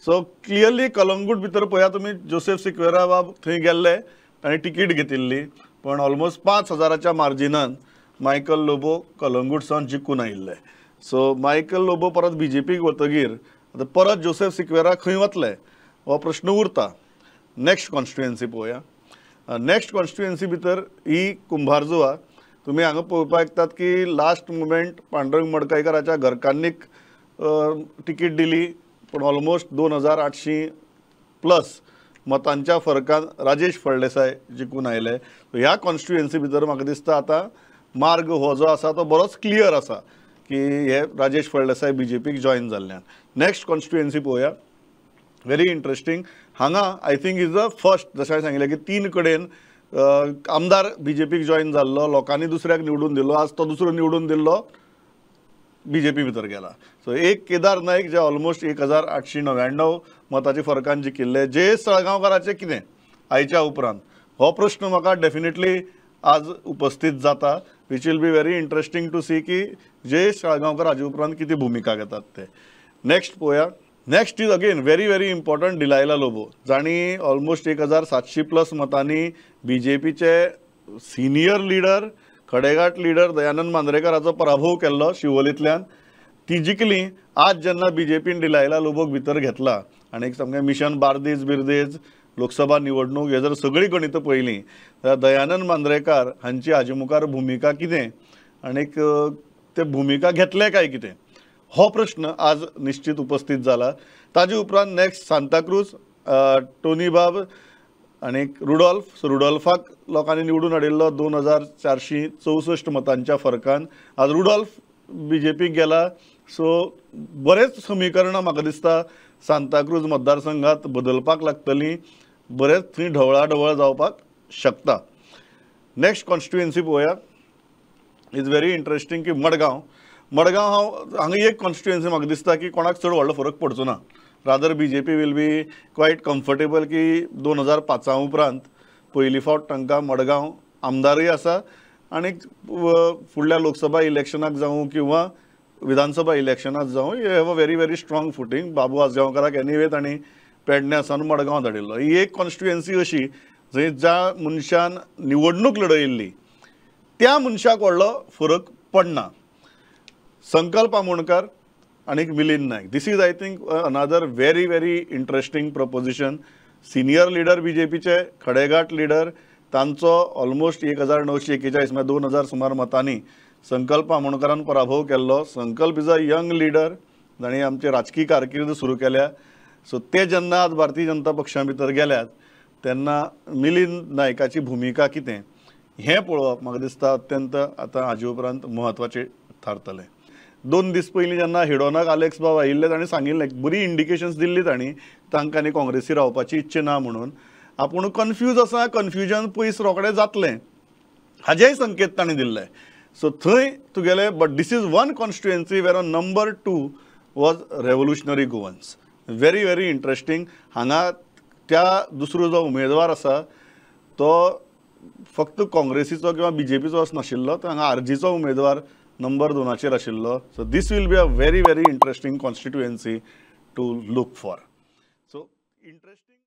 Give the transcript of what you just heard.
So clearly Calangute भितर पळया तुमी जोसेफ सिक्वेरा बाब थंय गेल्ले ताणें तिकीट घेतिल्ली पण ऑलमोस्ट 5,000च्या मार्जिनान मायकल लोबो कलंगूटसावन जिखून आयिल्ले. सो मायकल लोबो परत BJPक वतगीर आतां परत जोसेफ सिक्वेरा खंय वतले हो प्रश्न उरता. नेक्स्ट कॉन्स्टिट्युएन्सी पळोवया. नेक्स्ट कॉन्स्टिट्युएन्सी भितर ही कुंभारजुवा. तुमी हांगा पळोवपाक येतात की लास्ट मुमेंट पांडुरंग मडकयकाराच्या घरकान्नीक तिकीट दिली पण ऑलमोस्ट 2,800 प्लस मतांच्या फरकान राजेश फळदेसाय जिखून आयले. ह्या कॉन्स्टिट्युएन्सी भितर म्हाका दिसता आतां मार्ग हो जो आसा तो बरोच क्लियर आसा की हे राजेश फळदेसाय BJPक जॉइन जाल्ल्यान. नेक्स्ट कॉन्स्टिट्युएन्सी पळोवया. Very interesting. हांगा I think is the first जशें हांवें सांगिल्लें की 3 कडेन आमदार BJPक जॉइन जाल्लो, लोकांनी दुसऱ्याक निवडून दिलो, आज तो दुसरो निवडून दिल्लो BJP भितर गेला. सो एक केदार नायक जे ऑलमोस्ट 1,899 मतांच्या फरकान जिखिल्ले. जयेश साळगांवकाराचें कितें आयच्या उपरांत हो प्रश्न म्हाका डेफिनेटली आज उपस्थित जाता. Which will be very interesting to see की जयेश साळगांवकर हाजे उपरांत कितें भुमिका घेतात ते. नेक्स्ट पळोवया. Next is again very very important Delilah Lobo, जाणी ऑलमोस्ट 1,700 प्लस मतांनी BJPचे सिनियर लिडर खडेघाट लिडर दयानंद मांद्रेकराचो पराभव केल्लो शिवोलींतल्यान. ती जिखली. आज जेन्ना BJPन डिलायला लोबोक भितर घेतला आनी सामकें मिशन बार्देज बिर्देज लोकसभा निवडणूक हे जर सगळी गणितां पळयलीं जाल्यार दयानंद मांद्रेकार हांची हाजे मुखार भुमिका कितें आनीक ते भुमिका घेतले काय कितें हो प्रश्न आज निश्चित उपस्थित जाला. ताजे उपरांत नेक्स्ट सांताक्रूज टोनी बाब आनीक रुडॉल्फाक लोकांनी निवडून हाडिल्लो 2,464 मतांच्या फरकान. आज रुडॉल्फ BJPक गेला. सो बरेच समीकरणां म्हाका दिसता सांताक्रूज मतदारसंघात बदलपाक लागतलीं. बरेच थंय ढवळाढवळ जावपाक शकता. नेक्स्ट कॉन्स्टिट्युएन्सी पळोवया. इज व्हेरी इंटरेस्टिंग की मडगांव हांगा एक कॉन्स्टिट्युएन्सी म्हाका दिसता की कोणाक चड व्हडलो फरक पडचो ना. Rather BJP will be quite comfortable की 2005 उपरांत पयली फावट तांकां मडगांव आमदारय आसा आनीक फुडल्या लोकसभा इलेक्शनाक जावं किंवा विधानसभा इलेक्शनाक जावं he have a very very strong footing. Babu आजगांवकाराक एनिवे तांणी पेडण्यां सावन मडगांव धाडिल्लो. ही एक कॉन्स्टिट्युएन्सी अशी जंय ज्या मनशान निवडणूक लढयिल्ली त्या मनशाक व्हडलो फरक पडना. संकल्प आमोणकार आनीक Milind Naik. This is I think another very very interesting proposition. Senior leader BJPचे खडेघाट लिडर तांचो ऑलमोस्ट 1,941 म्हणजे 2,000 सुमार मतांनी संकल्प आमोणकारान पराभव केल्लो. संकल्प इज अ यंग लिडर, तांणी आमची राजकीय कारकीर्द सुरू केल्या. सो ते जेन्ना आज भारतीय जनता पक्षा भितर गेल्यात तेन्ना मिलिंद नायकाची भुमिका कितें हें पळोवप म्हाका दिसता अत्यंत आतां हाजे उपरांत म्हत्वाचें थारतलें. 2 दीस पयलीं जेन्ना हिडोनाक आलेक्स बाब आयिल्ले ताणें सांगिल्लें बरी इंडिकेशन्स दिल्ली तांणी तांकां आनी काँग्रेसी रावपाची इच्छा ना म्हणून. आपूण कन्फ्यूज आसा, कन्फ्युजन पयस रोखडें जातलें हाजेय संकेत ताणें दिल्ले. सो थंय तुगेले but this is one constituency where on number 2 was Revolutionary Goans. Very very interesting. हांगा त्या दुसरो जो उमेदवार आसा तो फक्त काँग्रेसीचो किंवा BJPचो नाशिल्लो, तर हांगा RGचो उमेदवार नंबर 2 आशिल्लो. So this will be a very very interesting constituency to look for. So interesting.